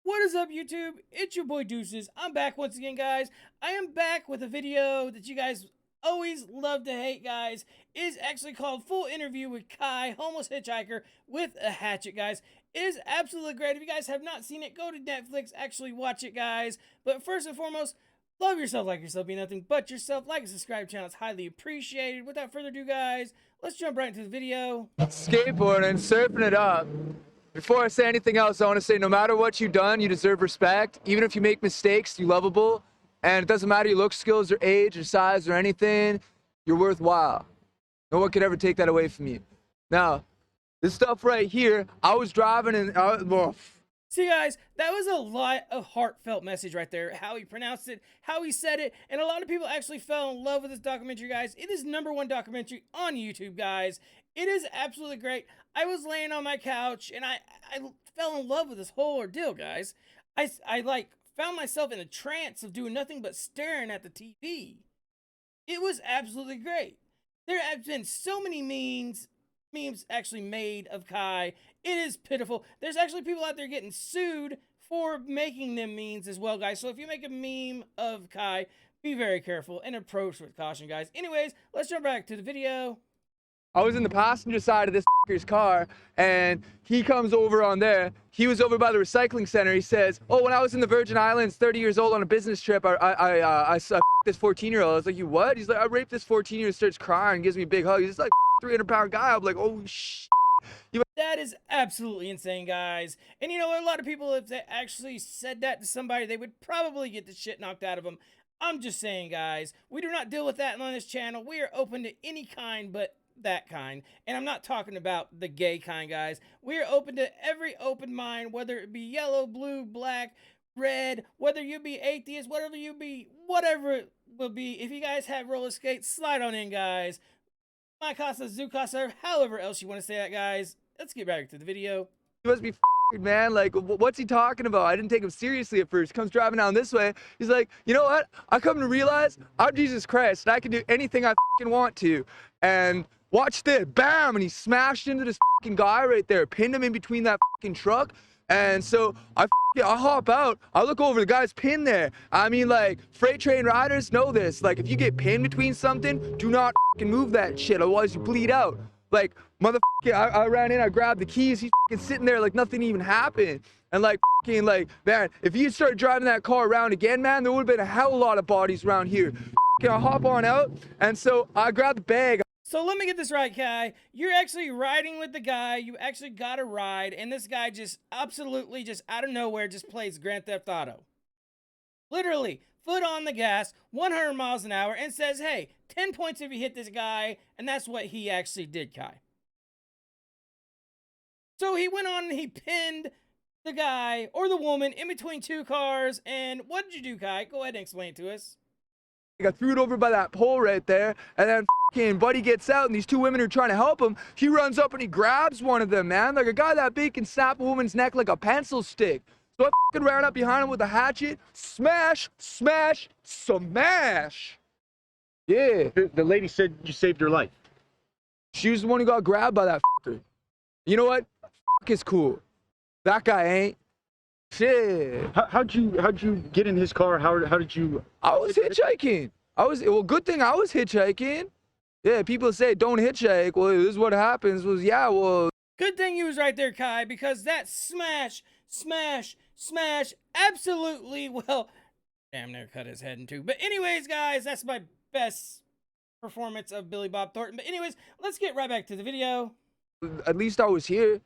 What is up, YouTube? It's your boy Deuces. I'm back once again, guys. I am back with a video that you guys always love to hate, guys. It is actually called Full Interview with Kai, Homeless Hitchhiker with a Hatchet, guys. It is absolutely great. If you guys have not seen it, go to Netflix, actually watch it, guys. But first and foremost, love yourself like yourself, be nothing but yourself. Like and subscribe to the channel. It's highly appreciated. Without further ado, guys, let's jump right into the video. Skateboarding, surfing it up. Before I say anything else, I want to say no matter what you've done, you deserve respect. Even if you make mistakes, you're lovable. And it doesn't matter your look, skills, or age, or size, or anything. You're worthwhile. No one could ever take that away from you. Now, this stuff right here, I was driving and... See, guys, that was a lot of heartfelt message right there. How he pronounced it, how he said it, and a lot of people actually fell in love with this documentary, guys. It is #1 documentary on YouTube, guys. It is absolutely great. I was laying on my couch, and I fell in love with this whole ordeal, guys. I like, found myself in a trance of doing nothing but staring at the TV. It was absolutely great. There have been so many memes actually made of Kai. It is pitiful. There's actually people out there getting sued for making them memes as well, guys. So if you make a meme of Kai, be very careful and approach with caution, guys. Anyways, let's jump back to the video. I was in the passenger side of this f***er's car, and he comes over on there. He was over by the recycling center. He says, "Oh, when I was in the Virgin Islands, 30 years old on a business trip, I f***ed this 14-year-old. I was like, you what? He's like, I raped this 14-year-old, starts crying, gives me a big hug. He's like 300-pound guy. I'm like, oh, shit. That is absolutely insane, guys. And you know, a lot of people, if they actually said that to somebody, they would probably get the shit knocked out of them. I'm just saying, guys, we do not deal with that on this channel. We are open to any kind but that kind. And I'm not talking about the gay kind, guys. We are open to every open mind, whether it be yellow, blue, black, red, whether you be atheist, whatever you be, whatever it will be. If you guys have roller skates, slide on in, guys. My casa, zoo casa, however else you want to say that, guys. Let's get back to the video. He must be f***ing, man. Like, what's he talking about? I didn't take him seriously at first. He comes driving down this way. He's like, you know what? I come to realize I'm Jesus Christ, and I can do anything I f***ing want to. And watch this. Bam! And he smashed into this f***ing guy right there. Pinned him in between that f***ing truck. And so I hop out. I look over, the guy's pinned there. I mean, like, freight train riders know this. Like, if you get pinned between something, do not f***ing move that shit, otherwise you bleed out. Like, motherfucker, I ran in, I grabbed the keys, he's f***ing sitting there like nothing even happened. And like, f***ing, like, man, if you started driving that car around again, man, there would have been a hell of a lot of bodies around here. F***ing, I hop on out, and so I grabbed the bag. So let me get this right, Kai. You're actually riding with the guy. You actually got a ride, and this guy just absolutely just out of nowhere just plays Grand Theft Auto. Literally, foot on the gas, 100 miles an hour, and says, hey, 10 points if you hit this guy, and that's what he actually did, Kai. So he went on and he pinned the guy or the woman in between two cars, and what did you do, Kai? Go ahead and explain it to us. I threw it over by that pole right there, and then f***ing buddy gets out, and these two women are trying to help him. He runs up and he grabs one of them, man. Like a guy that big can snap a woman's neck like a pencil stick. So I f***ing ran up behind him with a hatchet. Smash, smash, smash. Yeah. The lady said you saved her life. She was the one who got grabbed by that f***er. You know what? F*** is cool. That guy ain't. Shit. How'd you get in his car? How did you? I was hitchhiking. Well, good thing I was hitchhiking. Yeah, people say don't hitchhike. Well, this is what happens. Was yeah, well. Good thing you was right there, Kai, because that smash, absolutely, well, damn near cut his head in two. But anyways, guys, that's my best performance of Billy Bob Thornton. But anyways, let's get right back to the video. At least I was here.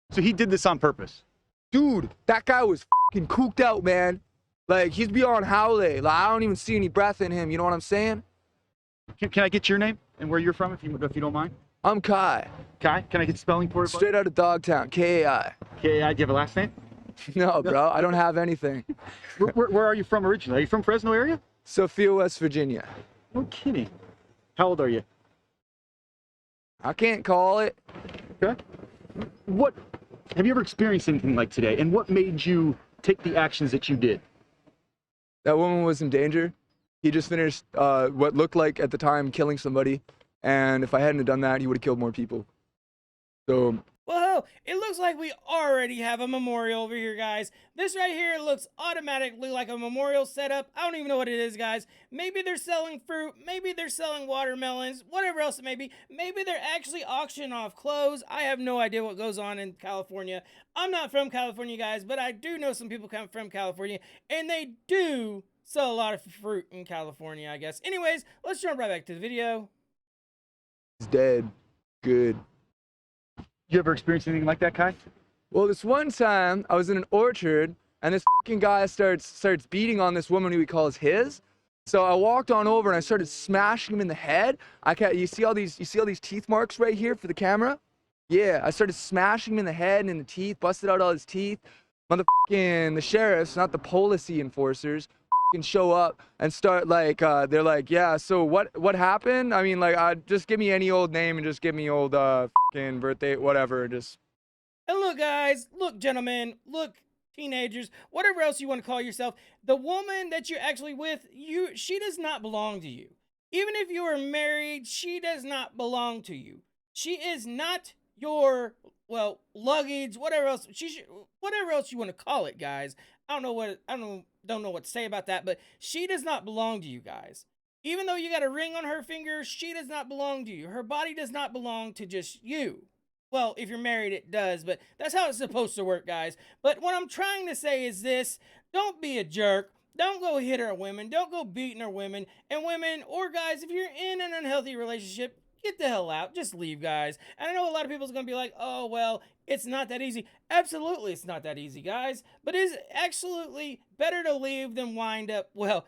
So he did this on purpose. Dude, that guy was fucking cooked out, man. Like, he's beyond howley. Like, I don't even see any breath in him. You know what I'm saying? Can I get your name and where you're from, if you don't mind? I'm Kai. Kai? Can I get spelling for it? Straight out of Dogtown. K-A-I. K-A-I. Do you have a last name? No, bro. I don't have anything. Where are you from originally? Are you from Fresno area? Sophia, West Virginia. No kidding. How old are you? I can't call it. Okay. Have you ever experienced anything like today? And what made you take the actions that you did? That woman was in danger. He just finished what looked like at the time killing somebody. And if I hadn't have done that, he would have killed more people. So Well, hell, it looks like we already have a memorial over here, guys. This right here looks automatically like a memorial setup. I don't even know what it is, guys. Maybe they're selling fruit. Maybe they're selling watermelons. Whatever else it may be. Maybe they're actually auctioning off clothes. I have no idea what goes on in California. I'm not from California, guys, but I do know some people come from California, and they do sell a lot of fruit in California, I guess. Anyways, let's jump right back to the video. He's dead. Good. You ever experienced anything like that, Kai? Well, this one time I was in an orchard and this fucking guy starts beating on this woman who he calls his. So I walked on over and I started smashing him in the head. You see all these teeth marks right here for the camera? Yeah, I started smashing him in the head and in the teeth, busted out all his teeth. Motherfucking the sheriffs, not the policy enforcers, fucking show up and start like they're like, yeah, so what happened? I mean, like, just give me any old name and just give me old fucking birthday, whatever, just. And look, guys, look, gentlemen, look, teenagers, whatever else you want to call yourself, the woman that you're actually with, she does not belong to you. Even if you are married, she does not belong to you. She is not your, well, luggage, whatever else you want to call it, guys. I don't know what to say about that, but she does not belong to you guys. Even though you got a ring on her finger, she does not belong to you. Her body does not belong to just you. Well, if you're married, it does, but that's how it's supposed to work, guys. But what I'm trying to say is this: don't be a jerk. Don't go hitting our women. Don't go beating our women. And women, or guys, if you're in an unhealthy relationship, get the hell out. Just leave, guys. And I know a lot of people's going to be like, oh, well, it's not that easy. Absolutely, it's not that easy, guys. But it's absolutely better to leave than wind up, well,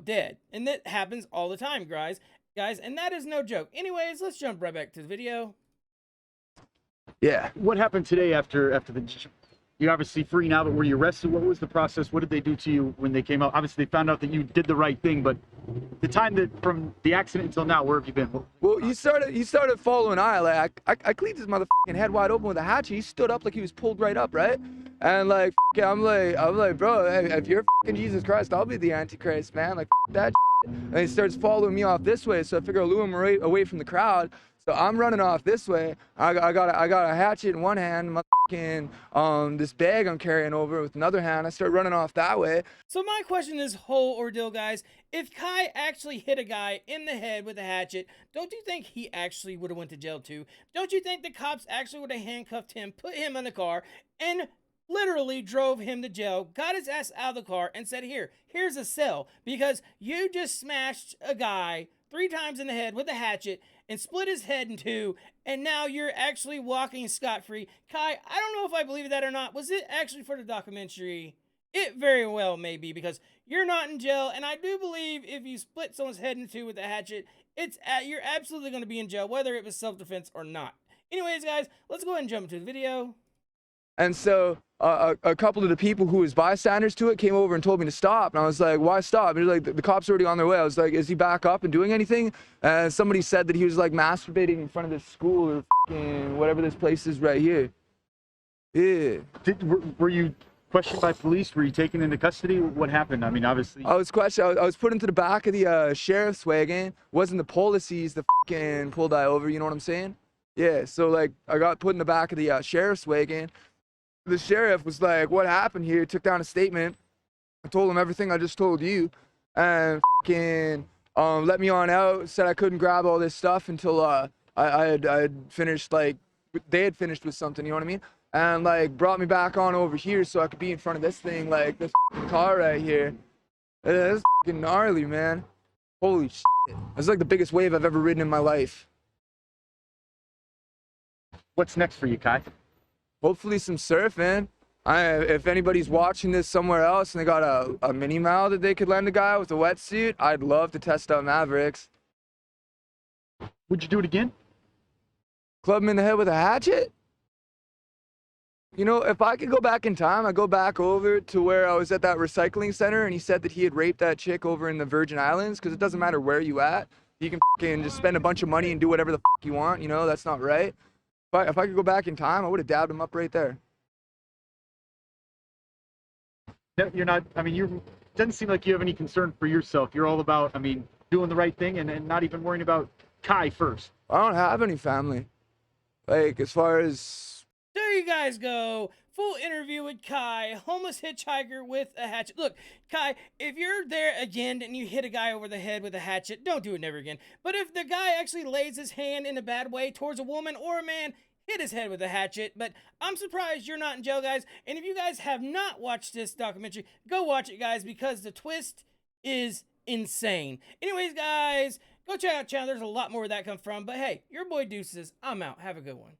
dead. And that happens all the time, guys. And that is no joke. Anyways, let's jump right back to the video. Yeah. What happened today after the? You're obviously free now, but were you arrested? What was the process? What did they do to you when they came out? Obviously, they found out that you did the right thing, but the time that from the accident until now, where have you been? Well, you started following like I cleaned his motherfucking head wide open with a hatchet. He stood up like he was pulled right up, right? And like, I'm like, bro, if you're fucking Jesus Christ, I'll be the Antichrist, man. Like, that shit. And he starts following me off this way, so I figure I'll lure him right away from the crowd. So I'm running off this way. I got a hatchet in one hand, this bag I'm carrying over with another hand. I start running off that way. So my question is, whole ordeal, guys, if Kai actually hit a guy in the head with a hatchet, don't you think he actually would have went to jail too? Don't you think the cops actually would have handcuffed him, put him in the car, and literally drove him to jail, got his ass out of the car, and said, here's a cell, because you just smashed a guy 3 times in the head with a hatchet and split his head in 2, and now you're actually walking scot-free. Kai, I don't know if I believe that or not. Was it actually for the documentary? It very well may be, because you're not in jail, and I do believe if you split someone's head in 2 with a hatchet, you're absolutely going to be in jail, whether it was self-defense or not. Anyways, guys, let's go ahead and jump into the video. And so a couple of the people who was bystanders to it came over and told me to stop. And I was like, why stop? And he was like, the cops are already on their way. I was like, is he back up and doing anything? And somebody said that he was like masturbating in front of this school or fucking whatever this place is right here. Yeah. Were you questioned by police? Were you taken into custody? What happened? I mean, obviously. I was questioned. I was put into the back of the sheriff's wagon. Wasn't the policies that fucking pulled I over, you know what I'm saying? Yeah, so like I got put in the back of the sheriff's wagon. The sheriff was like, what happened here? Took down a statement. I told him everything I just told you. And fucking let me on out. Said I couldn't grab all this stuff until I had finished, like, they had finished with something, you know what I mean? And like brought me back on over here so I could be in front of this thing, like this car right here. It's fucking gnarly, man. Holy shit. It's like the biggest wave I've ever ridden in my life. What's next for you, Kai? Hopefully some surfing. If anybody's watching this somewhere else and they got a mini Mal that they could lend a guy with a wetsuit, I'd love to test out Mavericks. Would you do it again? Club him in the head with a hatchet? You know, if I could go back in time, I'd go back over to where I was at that recycling center and he said that he had raped that chick over in the Virgin Islands, because it doesn't matter where you at. You can fucking just spend a bunch of money and do whatever the fuck you want, you know? That's not right. If I could go back in time, I would have dabbed him up right there. No, you're not. I mean, it doesn't seem like you have any concern for yourself. You're all about, I mean, doing the right thing and not even worrying about Kai first. I don't have any family. Like, as far as There you guys go. Full interview with Kai, homeless hitchhiker with a hatchet. Look, Kai, if you're there again and you hit a guy over the head with a hatchet, don't do it never again. But if the guy actually lays his hand in a bad way towards a woman or a man, hit his head with a hatchet. But I'm surprised you're not in jail, guys. And if you guys have not watched this documentary, go watch it, guys, because the twist is insane. Anyways, guys, go check out the channel. There's a lot more where that comes from. But hey, your boy Deuces, I'm out. Have a good one.